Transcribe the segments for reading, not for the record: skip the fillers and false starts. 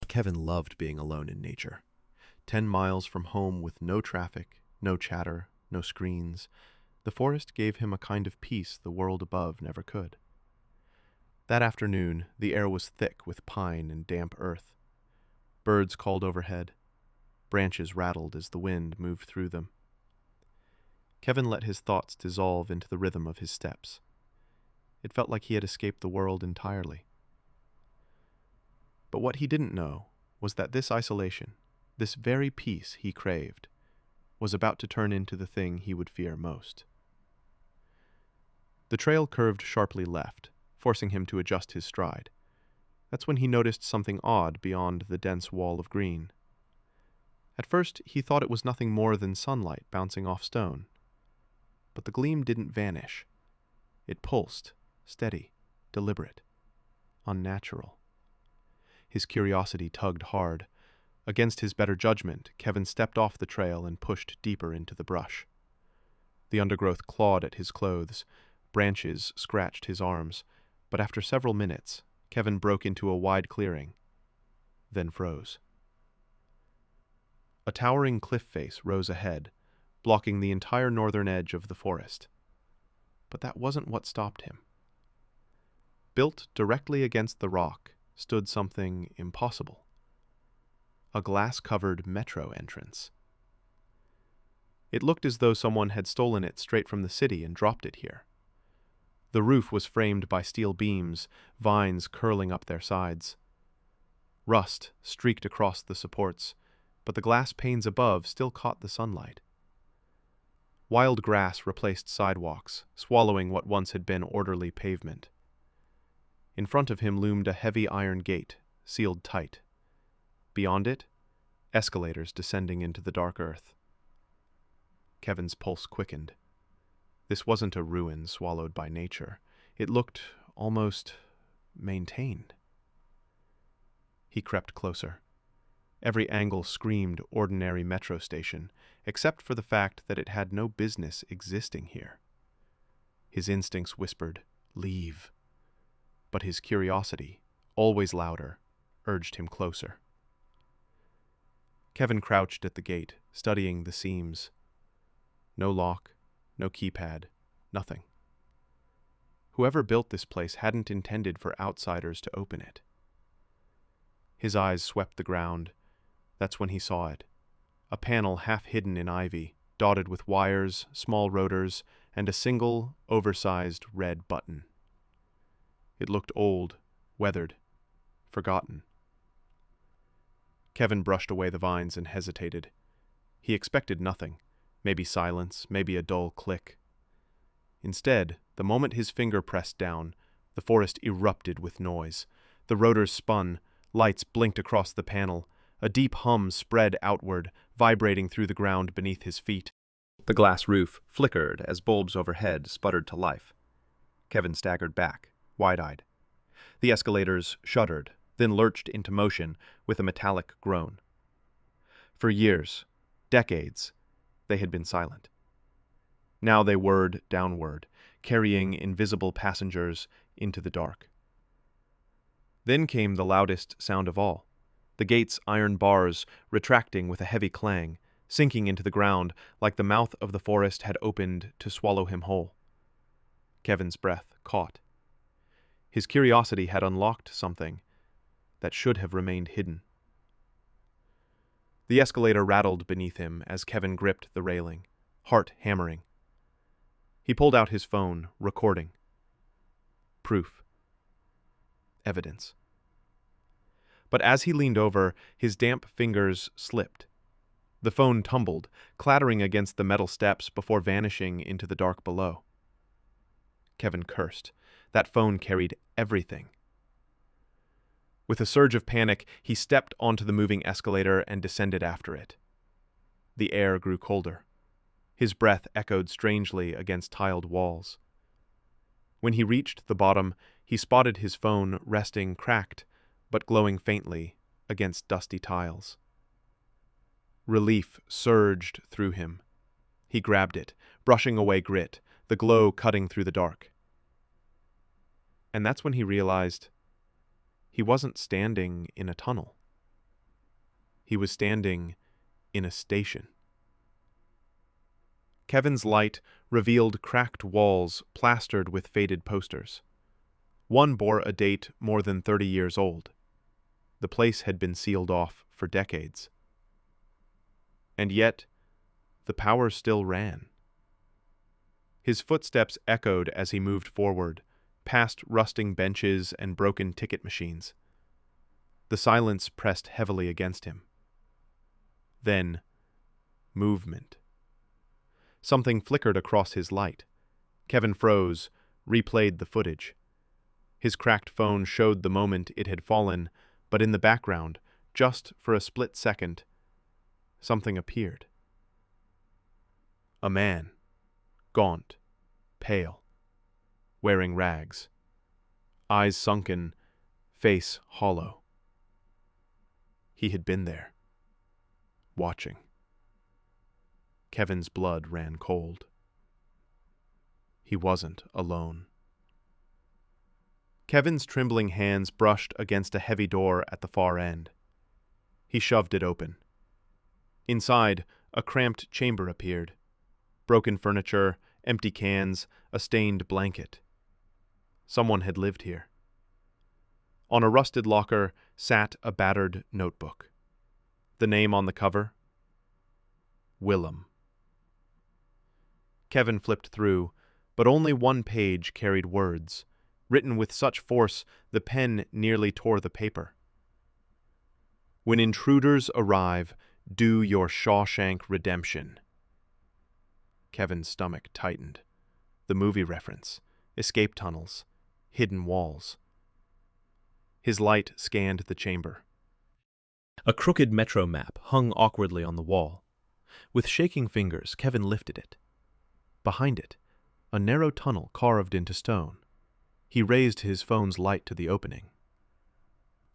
Kevin loved being alone in nature. 10 miles from home with no traffic, no chatter, no screens, the forest gave him a kind of peace the world above never could. That afternoon, the air was thick with pine and damp earth. Birds called overhead. Branches rattled as the wind moved through them. Kevin let his thoughts dissolve into the rhythm of his steps. It felt like he had escaped the world entirely. But what he didn't know was that this isolation, this very peace he craved, was about to turn into the thing he would fear most. The trail curved sharply left, forcing him to adjust his stride. That's when he noticed something odd beyond the dense wall of green. At first, he thought it was nothing more than sunlight bouncing off stone. But the gleam didn't vanish. It pulsed, steady, deliberate, unnatural. His curiosity tugged hard. Against his better judgment, Kevin stepped off the trail and pushed deeper into the brush. The undergrowth clawed at his clothes. Branches scratched his arms. But after several minutes, Kevin broke into a wide clearing, then froze. A towering cliff face rose ahead, blocking the entire northern edge of the forest. But that wasn't what stopped him. Built directly against the rock stood something impossible. A glass-covered metro entrance. It looked as though someone had stolen it straight from the city and dropped it here. The roof was framed by steel beams, vines curling up their sides. Rust streaked across the supports, but the glass panes above still caught the sunlight. Wild grass replaced sidewalks, swallowing what once had been orderly pavement. In front of him loomed a heavy iron gate, sealed tight. Beyond it, escalators descending into the dark earth. Kevin's pulse quickened. This wasn't a ruin swallowed by nature. It looked almost maintained. He crept closer. Every angle screamed ordinary metro station, except for the fact that it had no business existing here. His instincts whispered, "Leave." But his curiosity, always louder, urged him closer. Kevin crouched at the gate, studying the seams. No lock, no keypad, nothing. Whoever built this place hadn't intended for outsiders to open it. His eyes swept the ground. That's when he saw it. A panel half hidden in ivy, dotted with wires, small rotors, and a single, oversized red button. It looked old, weathered, forgotten. Kevin brushed away the vines and hesitated. He expected nothing. Maybe silence, maybe a dull click. Instead, the moment his finger pressed down, the forest erupted with noise. The rotors spun, lights blinked across the panel. A deep hum spread outward, vibrating through the ground beneath his feet. The glass roof flickered as bulbs overhead sputtered to life. Kevin staggered back, wide-eyed. The escalators shuddered, then lurched into motion with a metallic groan. For years, decades, they had been silent. Now they whirred downward, carrying invisible passengers into the dark. Then came the loudest sound of all, the gate's iron bars retracting with a heavy clang, sinking into the ground like the mouth of the forest had opened to swallow him whole. Kevin's breath caught. His curiosity had unlocked something that should have remained hidden. The escalator rattled beneath him as Kevin gripped the railing, heart hammering. He pulled out his phone, recording. Proof. Evidence. But as he leaned over, his damp fingers slipped. The phone tumbled, clattering against the metal steps before vanishing into the dark below. Kevin cursed. That phone carried everything. With a surge of panic, he stepped onto the moving escalator and descended after it. The air grew colder. His breath echoed strangely against tiled walls. When he reached the bottom, he spotted his phone resting cracked, but glowing faintly, against dusty tiles. Relief surged through him. He grabbed it, brushing away grit, the glow cutting through the dark. And that's when he realized he wasn't standing in a tunnel. He was standing in a station. Kevin's light revealed cracked walls plastered with faded posters. One bore a date more than 30 years old. The place had been sealed off for decades. And yet, the power still ran. His footsteps echoed as he moved forward, past rusting benches and broken ticket machines. The silence pressed heavily against him. Then, movement. Something flickered across his light. Kevin froze, replayed the footage. His cracked phone showed the moment it had fallen, but in the background, just for a split second, something appeared. A man, gaunt, pale, wearing rags, eyes sunken, face hollow. He had been there, watching. Kevin's blood ran cold. He wasn't alone. Kevin's trembling hands brushed against a heavy door at the far end. He shoved it open. Inside, a cramped chamber appeared. Broken furniture, empty cans, a stained blanket. Someone had lived here. On a rusted locker sat a battered notebook. The name on the cover? Willem. Kevin flipped through, but only one page carried words, written with such force the pen nearly tore the paper. When intruders arrive, do your Shawshank Redemption. Kevin's stomach tightened. The movie reference, escape tunnels, hidden walls. His light scanned the chamber. A crooked metro map hung awkwardly on the wall. With shaking fingers, Kevin lifted it. Behind it, a narrow tunnel carved into stone. He raised his phone's light to the opening,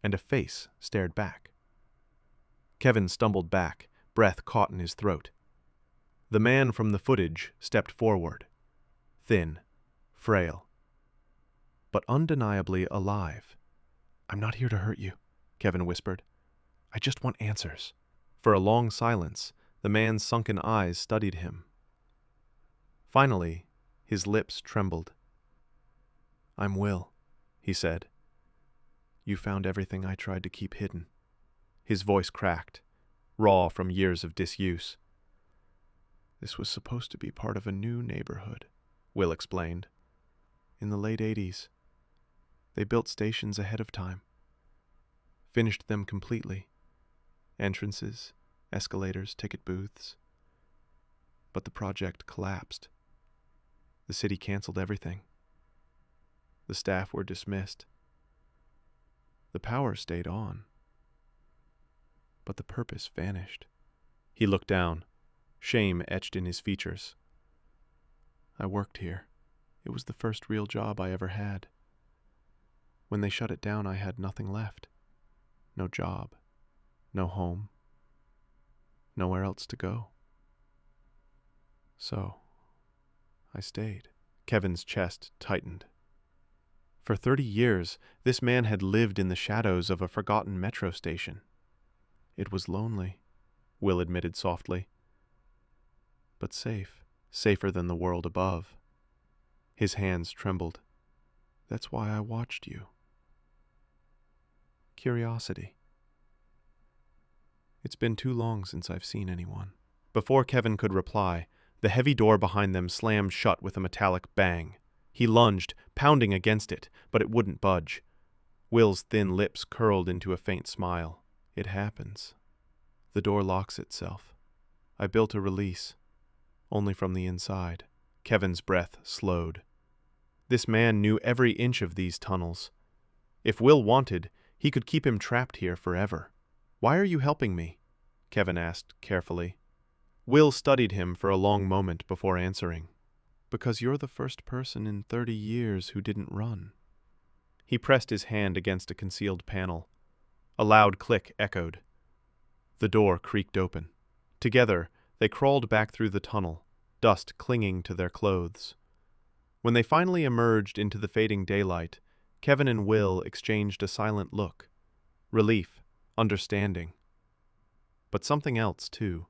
and a face stared back. Kevin stumbled back, breath caught in his throat. The man from the footage stepped forward, thin, frail, but undeniably alive. "I'm not here to hurt you," Kevin whispered. "I just want answers." For a long silence, the man's sunken eyes studied him. Finally, his lips trembled. "I'm Will," he said. "You found everything I tried to keep hidden." His voice cracked, raw from years of disuse. "This was supposed to be part of a new neighborhood," Will explained. "In the late 80s, they built stations ahead of time. Finished them completely. Entrances, escalators, ticket booths. But the project collapsed. The city canceled everything. The staff were dismissed. The power stayed on. But the purpose vanished." He looked down, shame etched in his features. "I worked here. It was the first real job I ever had. When they shut it down, I had nothing left. No job, no home, nowhere else to go. So, I stayed." Kevin's chest tightened. For 30 years, this man had lived in the shadows of a forgotten metro station. "It was lonely," Will admitted softly. "But safe, safer than the world above." His hands trembled. "That's why I watched you. Curiosity. It's been too long since I've seen anyone." Before Kevin could reply, the heavy door behind them slammed shut with a metallic bang. He lunged, pounding against it, but it wouldn't budge. Will's thin lips curled into a faint smile. "It happens. The door locks itself. I built a release, only from the inside." Kevin's breath slowed. This man knew every inch of these tunnels. If Will wanted, he could keep him trapped here forever. "Why are you helping me?" Kevin asked carefully. Will studied him for a long moment before answering. "Because you're the first person in 30 years who didn't run." He pressed his hand against a concealed panel. A loud click echoed. The door creaked open. Together, they crawled back through the tunnel, dust clinging to their clothes. When they finally emerged into the fading daylight, Kevin and Will exchanged a silent look. Relief, understanding. But something else, too.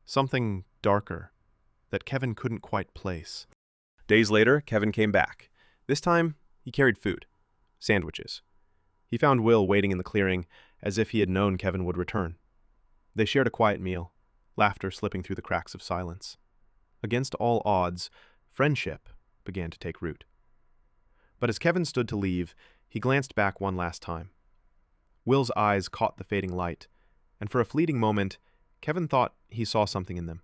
Something darker that Kevin couldn't quite place. Days later, Kevin came back. This time, he carried food. Sandwiches. He found Will waiting in the clearing, as if he had known Kevin would return. They shared a quiet meal, laughter slipping through the cracks of silence. Against all odds, friendship began to take root. But as Kevin stood to leave, he glanced back one last time. Will's eyes caught the fading light, and for a fleeting moment, Kevin thought he saw something in them.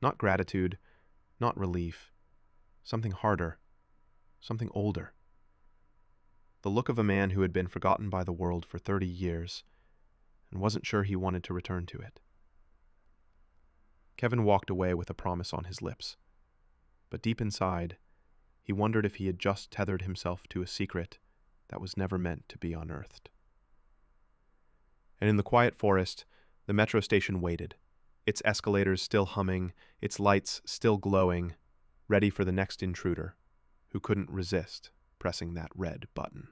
Not gratitude, not relief. Something harder, something older. The look of a man who had been forgotten by the world for 30 years and wasn't sure he wanted to return to it. Kevin walked away with a promise on his lips, but deep inside, he wondered if he had just tethered himself to a secret that was never meant to be unearthed. And in the quiet forest, the metro station waited, its escalators still humming, its lights still glowing, ready for the next intruder who couldn't resist pressing that red button.